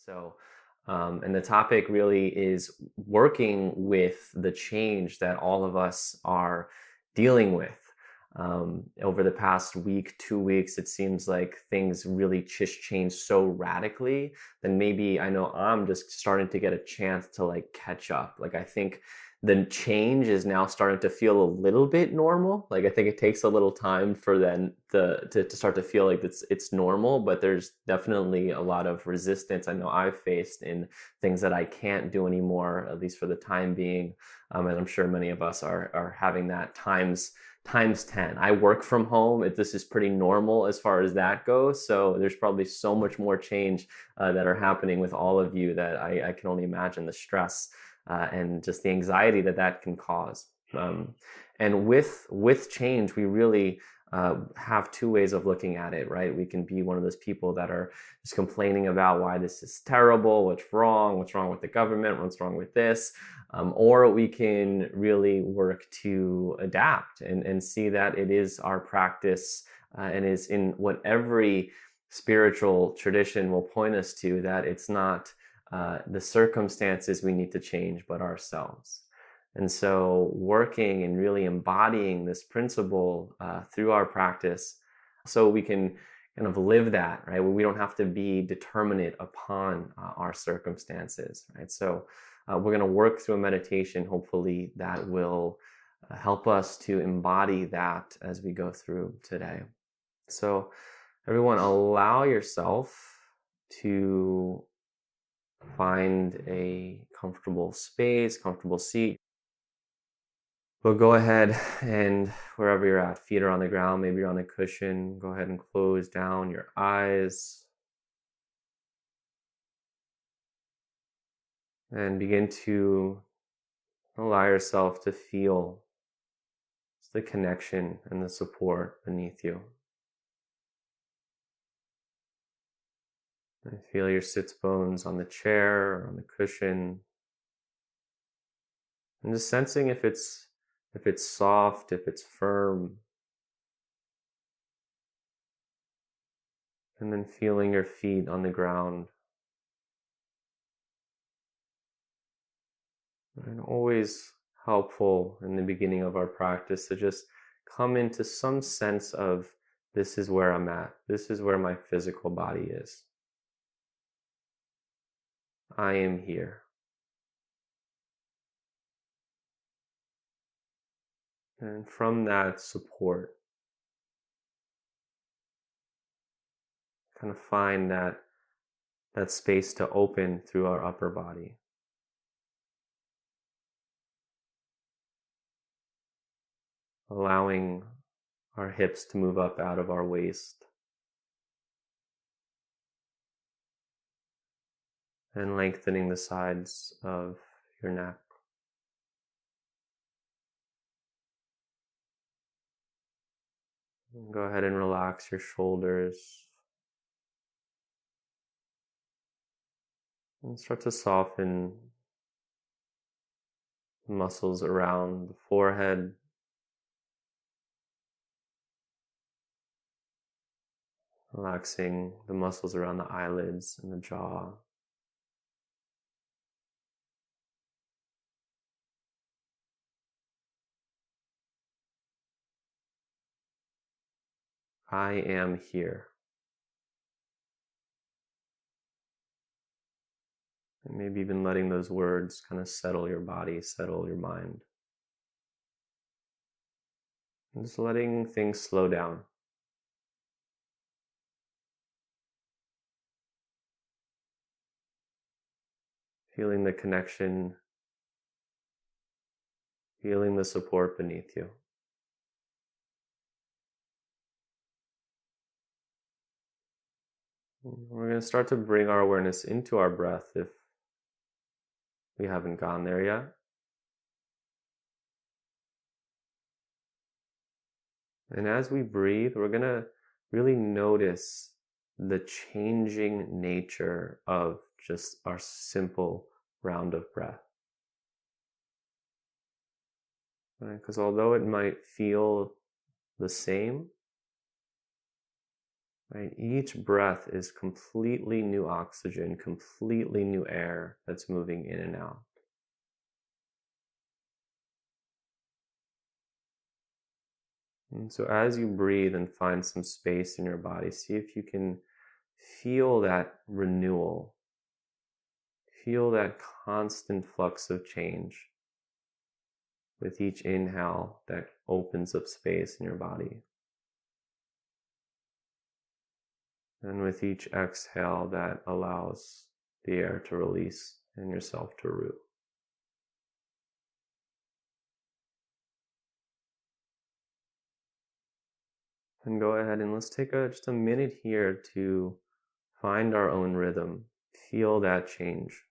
So, and the topic really is working with the change that all of us are dealing with. Over the past week, 2 weeks, it seems like things really just changed so radically that maybe I know I'm just starting to get a chance to like catch up. Like, I think the change is now starting to feel a little bit normal. Like, I think it takes a little time for then to start to feel like it's normal, but there's definitely a lot of resistance I know I've faced in things that I can't do anymore, at least for the time being. And I'm sure many of us are having that times 10. I work from home. This is pretty normal as far as that goes. So there's probably so much more change that are happening with all of you that I can only imagine the stress and just the anxiety that can cause. And with change, we really have two ways of looking at it, right? We can be one of those people that are just complaining about why this is terrible, what's wrong with the government, what's wrong with this, or we can really work to adapt and see that it is our practice and is in what every spiritual tradition will point us to, that it's not the circumstances we need to change, but ourselves. And so working and really embodying this principle through our practice so we can kind of live that, right? We don't have to be determinate upon our circumstances, right? So we're going to work through a meditation, hopefully, that will help us to embody that as we go through today. So everyone, allow yourself to find a comfortable space, comfortable seat. But go ahead and wherever you're at, feet are on the ground, maybe you're on a cushion, go ahead and close down your eyes and begin to allow yourself to feel the connection and the support beneath you. And feel your sits bones on the chair or on the cushion. And just sensing if it's soft, if it's firm. And then feeling your feet on the ground. And always helpful in the beginning of our practice to just come into some sense of, this is where I'm at. This is where my physical body is. I am here. And from that support, kind of find that space to open through our upper body. Allowing our hips to move up out of our waist. And lengthening the sides of your neck. Go ahead and relax your shoulders. And start to soften the muscles around the forehead. Relaxing the muscles around the eyelids and the jaw. I am here. And maybe even letting those words kind of settle your body, settle your mind. And just letting things slow down. Feeling the connection, feeling the support beneath you. We're going to start to bring our awareness into our breath if we haven't gone there yet. And as we breathe, we're going to really notice the changing nature of just our simple round of breath. Right? Because although it might feel the same, Right? Each breath is completely new oxygen, completely new air that's moving in and out. And so as you breathe and find some space in your body, see if you can feel that renewal, feel that constant flux of change with each inhale that opens up space in your body. And with each exhale that allows the air to release and yourself to root. And go ahead and let's take just a minute here to find our own rhythm, feel that change.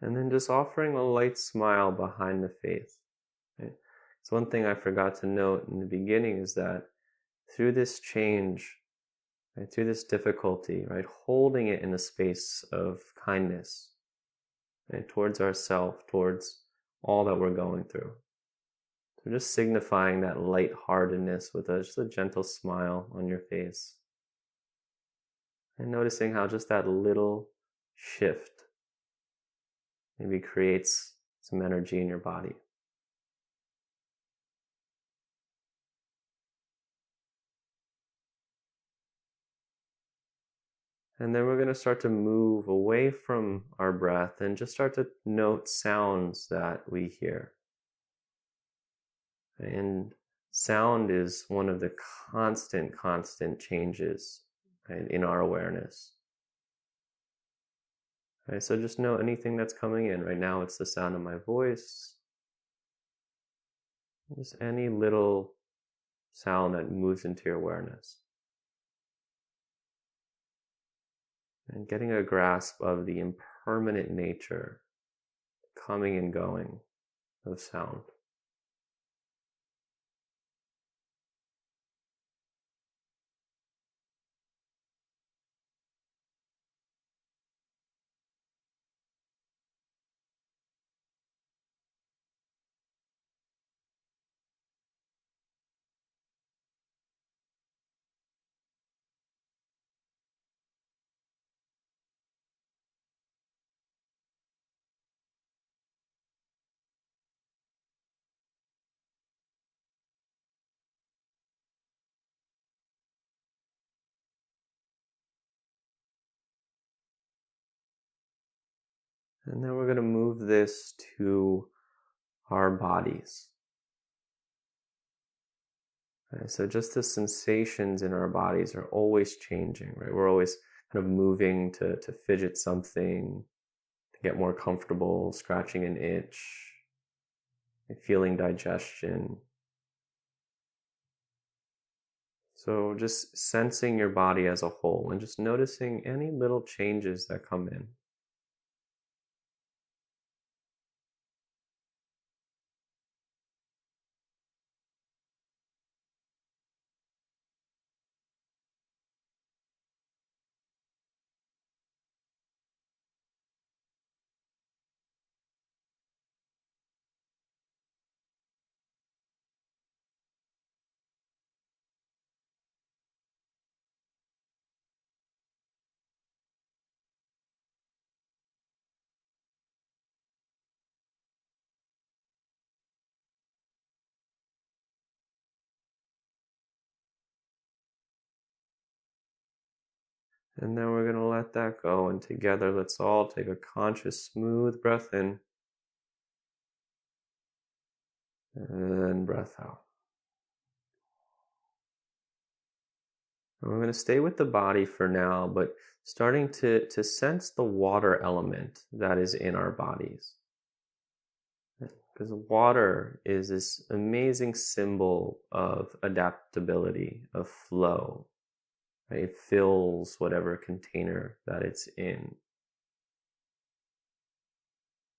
And then just offering a light smile behind the face. Right? So one thing I forgot to note in the beginning is that through this change, right, through this difficulty, right, holding it in a space of kindness, right, towards ourselves, towards all that we're going through. So just signifying that lightheartedness with just a gentle smile on your face. And noticing how just that little shift maybe creates some energy in your body. And then we're going to start to move away from our breath and just start to note sounds that we hear. And sound is one of the constant changes, right, in our awareness. Right, so just know anything that's coming in. Right now it's the sound of my voice. Just any little sound that moves into your awareness. And getting a grasp of the impermanent nature, coming and going of sound. And then we're going to move this to our bodies. Right, so just the sensations in our bodies are always changing, right? We're always kind of moving to fidget something, to get more comfortable, scratching an itch, feeling digestion. So just sensing your body as a whole and just noticing any little changes that come in. And then we're going to let that go. And together, let's all take a conscious, smooth breath in and breath out. I'm going to stay with the body for now, but starting to sense the water element that is in our bodies. Because water is this amazing symbol of adaptability, of flow. Right? It fills whatever container that it's in.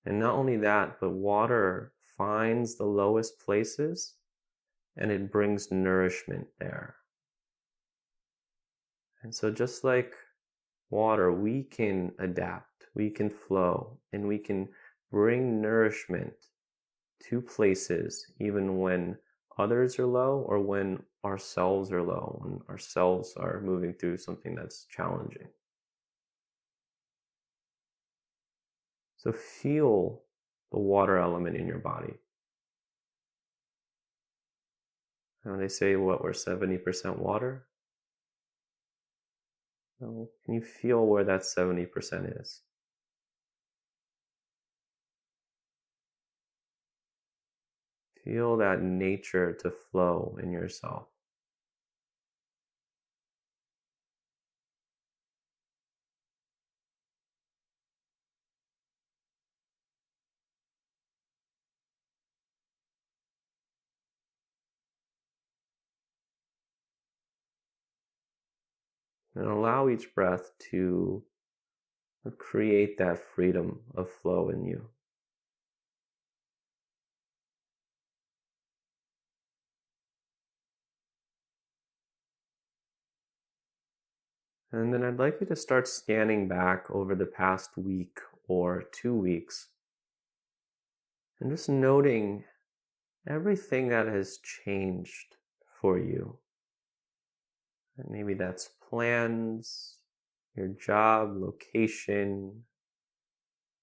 And not only that, but water finds the lowest places and it brings nourishment there. And so just like water, we can adapt, we can flow, and we can bring nourishment to places even when others are low or when ourselves are low, when ourselves are moving through something that's challenging. So feel the water element in your body. They say we're 70% water. Well, can you feel where that 70% is? Feel that nature to flow in yourself. And allow each breath to create that freedom of flow in you. And then I'd like you to start scanning back over the past week or 2 weeks and just noting everything that has changed for you. And maybe that's plans, your job, location,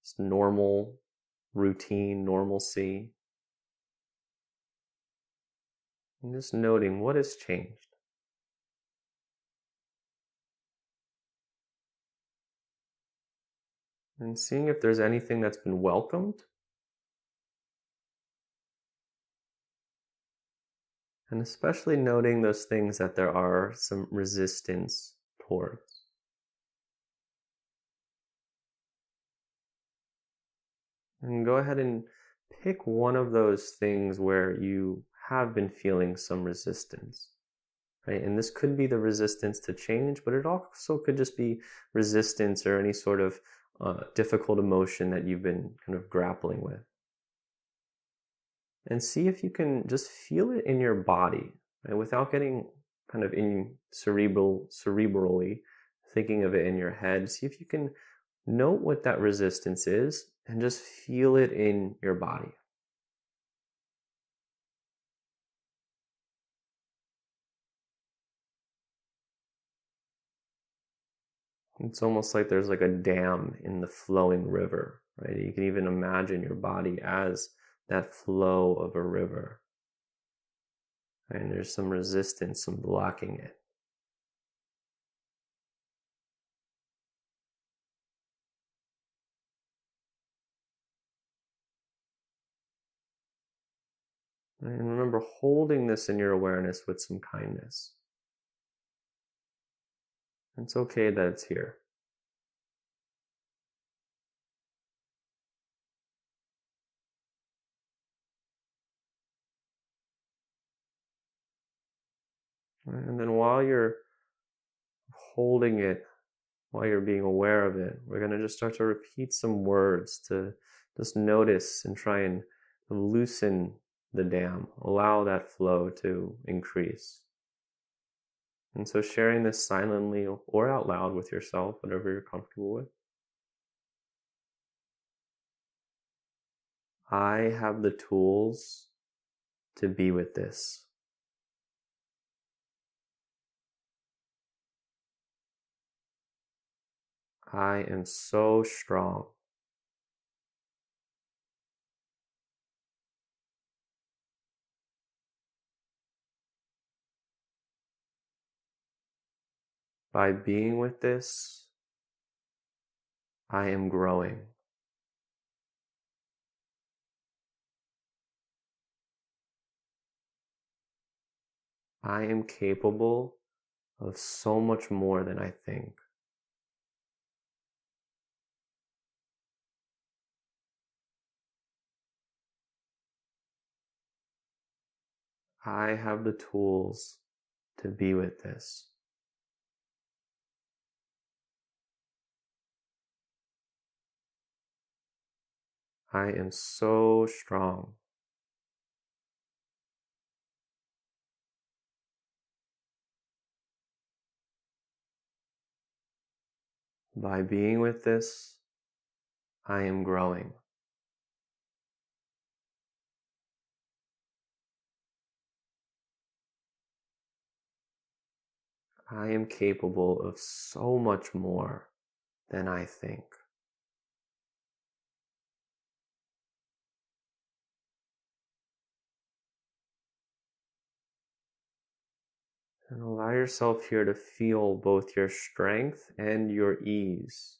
just normal routine, normalcy. And just noting what has changed. And seeing if there's anything that's been welcomed. And especially noting those things that there are some resistance towards. And go ahead and pick one of those things where you have been feeling some resistance, right? And this could be the resistance to change, but it also could just be resistance or any sort of difficult emotion that you've been kind of grappling with. And see if you can just feel it in your body, right? Without getting kind of cerebrally thinking of it in your head. See if you can note what that resistance is and just feel it in your body. It's almost like there's like a dam in the flowing river, right? You can even imagine your body as that flow of a river. And there's some resistance, some blocking it. And remember holding this in your awareness with some kindness. It's okay that it's here. And then while you're holding it, while you're being aware of it, we're going to just start to repeat some words to just notice and try and loosen the dam, allow that flow to increase. And so sharing this silently or out loud with yourself, whatever you're comfortable with. I have the tools to be with this. I am so strong. By being with this, I am growing. I am capable of so much more than I think. I have the tools to be with this. I am so strong. By being with this, I am growing. I am capable of so much more than I think. And allow yourself here to feel both your strength and your ease.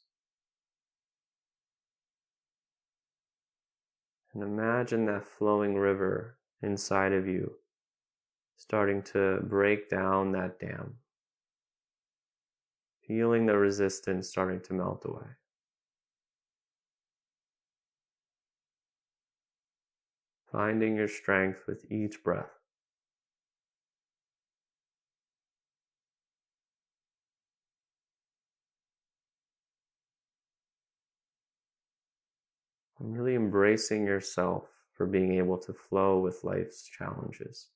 And imagine that flowing river inside of you starting to break down that dam. Feeling the resistance starting to melt away. Finding your strength with each breath. And really embracing yourself for being able to flow with life's challenges.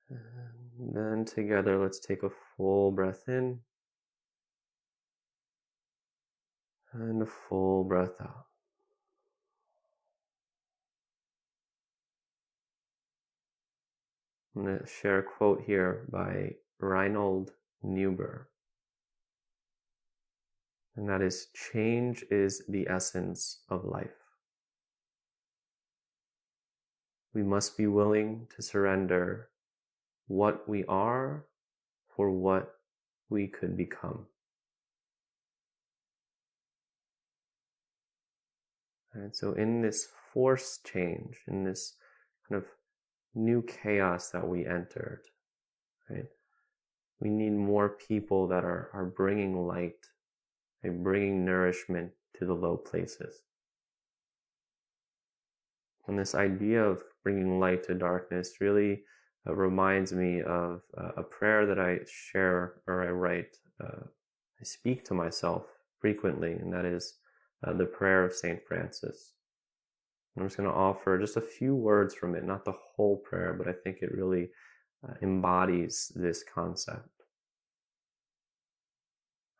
And then together, let's take a full breath in and a full breath out. I'm going to share a quote here by Reinhold Niebuhr. And that is, change is the essence of life. We must be willing to surrender what we are for what we could become. And so in this forced change, in this kind of new chaos that we entered, right, we need more people that are bringing light, and bringing nourishment to the low places. And this idea of bringing light to darkness really reminds me of a prayer that I share or I write, I speak to myself frequently, and that is the prayer of St. Francis. I'm just going to offer just a few words from it, not the whole prayer, but I think it really embodies this concept.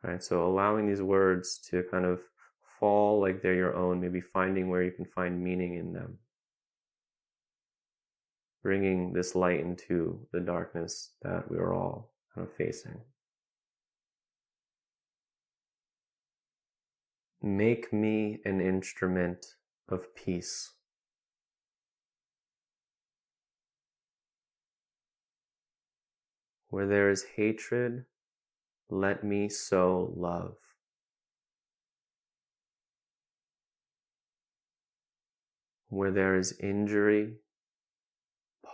Right, so allowing these words to kind of fall like they're your own, maybe finding where you can find meaning in them. Bringing this light into the darkness that we are all kind of facing. Make me an instrument of peace. Where there is hatred, let me sow love. Where there is injury,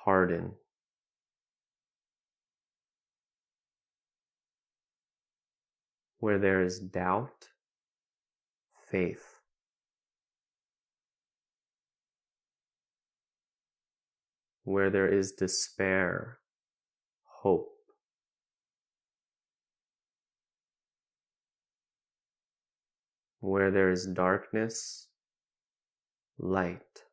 pardon. Where there is doubt, faith. Where there is despair, hope. Where there is darkness, light.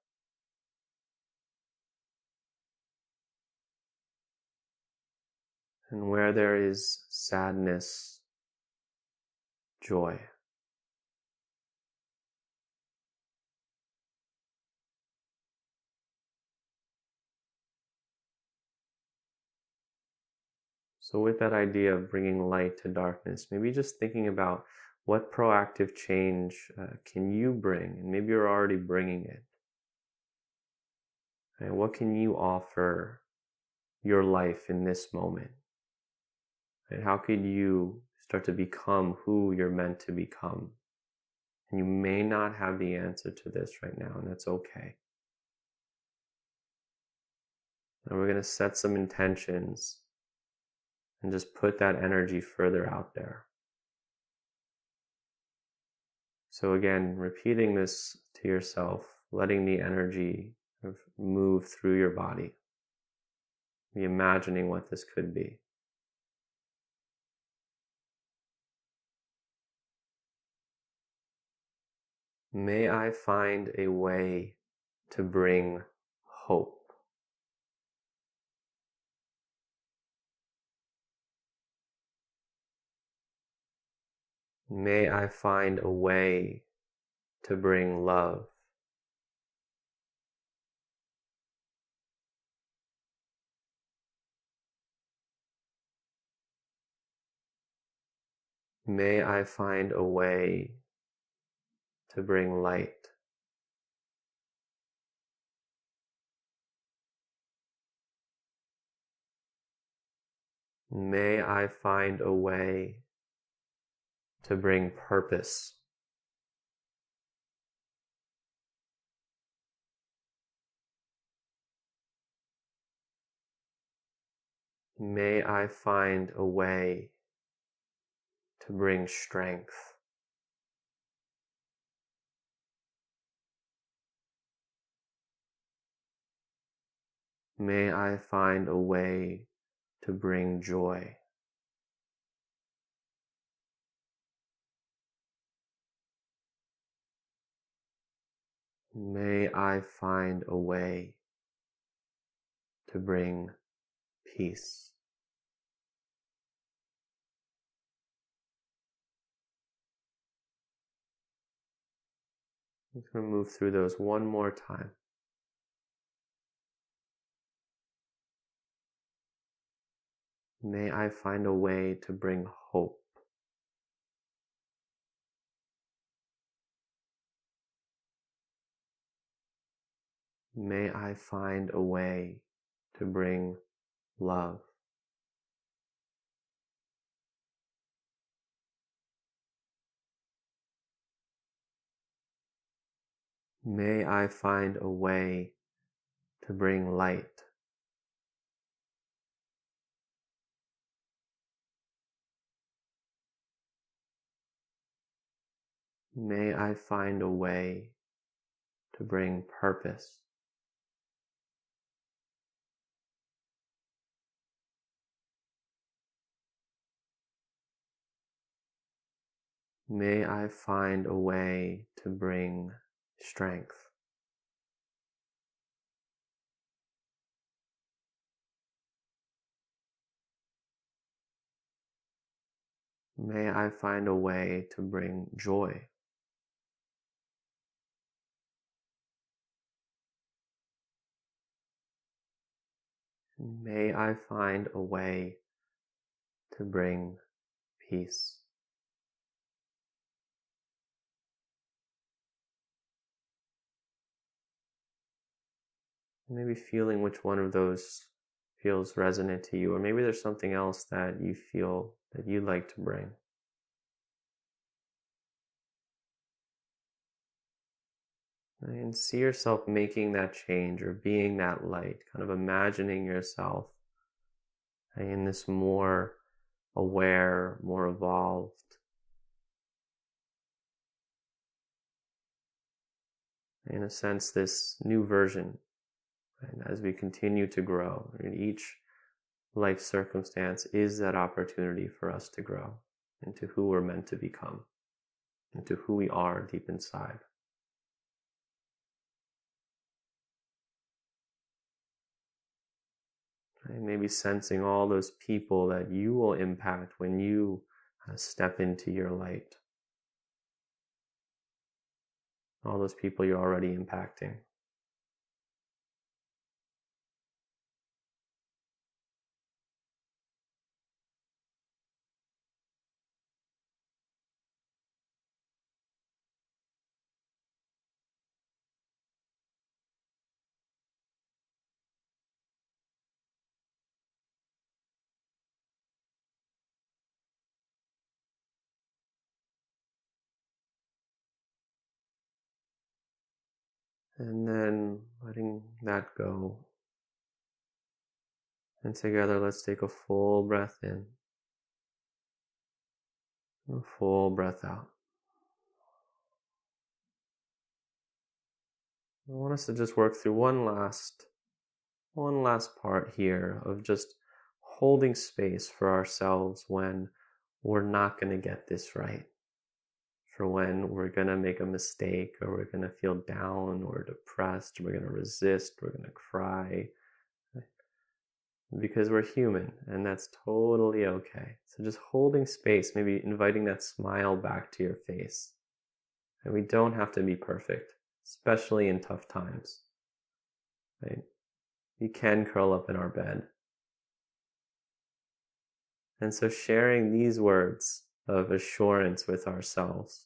And where there is sadness, joy. So with that idea of bringing light to darkness, maybe just thinking about what proactive change can you bring, and maybe you're already bringing it. And what can you offer your life in this moment? And how could you Start to become who you're meant to become. And you may not have the answer to this right now, and that's okay. And we're going to set some intentions and just put that energy further out there. So again, repeating this to yourself, letting the energy move through your body. Be imagining what this could be. May I find a way to bring hope. May I find a way to bring love. May I find a way to bring light. May I find a way to bring purpose. May I find a way to bring strength. May I find a way to bring joy. May I find a way to bring peace. I'm going to move through those one more time. May I find a way to bring hope. May I find a way to bring love. May I find a way to bring light. May I find a way to bring purpose. May I find a way to bring strength. May I find a way to bring joy. May I find a way to bring peace. Maybe feeling which one of those feels resonant to you, or maybe there's something else that you feel that you'd like to bring. And see yourself making that change or being that light, kind of imagining yourself in this more aware, more evolved, in a sense, this new version. And as we continue to grow, in each life circumstance is that opportunity for us to grow into who we're meant to become, into who we are deep inside. And maybe sensing all those people that you will impact when you step into your light. All those people you're already impacting. And then letting that go. And together, let's take a full breath in, a full breath out. I want us to just work through one last part here of just holding space for ourselves when we're not going to get this right, for when we're going to make a mistake, or we're going to feel down or depressed, we're going to resist, we're going to cry, because we're human, and that's totally okay. So just holding space, maybe inviting that smile back to your face. And we don't have to be perfect, especially in tough times, right? We can curl up in our bed. And so sharing these words of assurance with ourselves.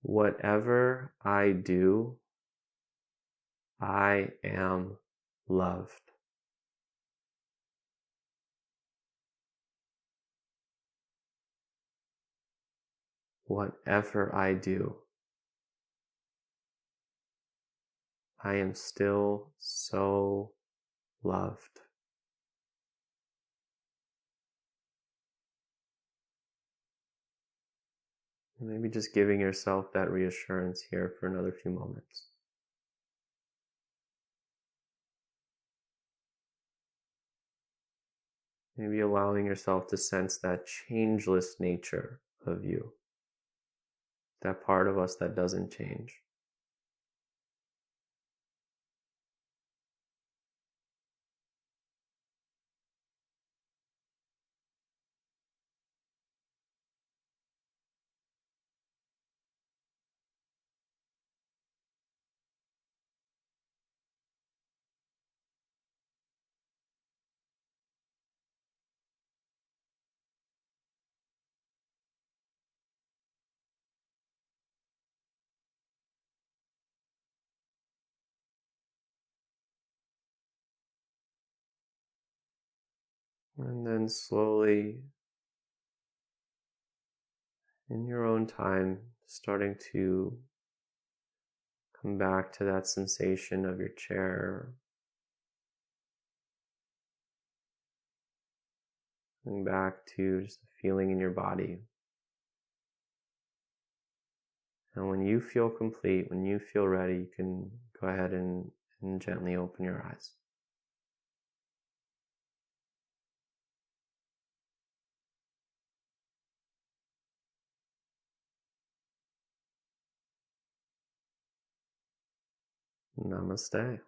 Whatever I do, I am loved. Whatever I do, I am still so loved. And maybe just giving yourself that reassurance here for another few moments. Maybe allowing yourself to sense that changeless nature of you, that part of us that doesn't change. And then slowly, in your own time, starting to come back to that sensation of your chair, coming back to just the feeling in your body. And when you feel complete, when you feel ready, you can go ahead and gently open your eyes. Namaste.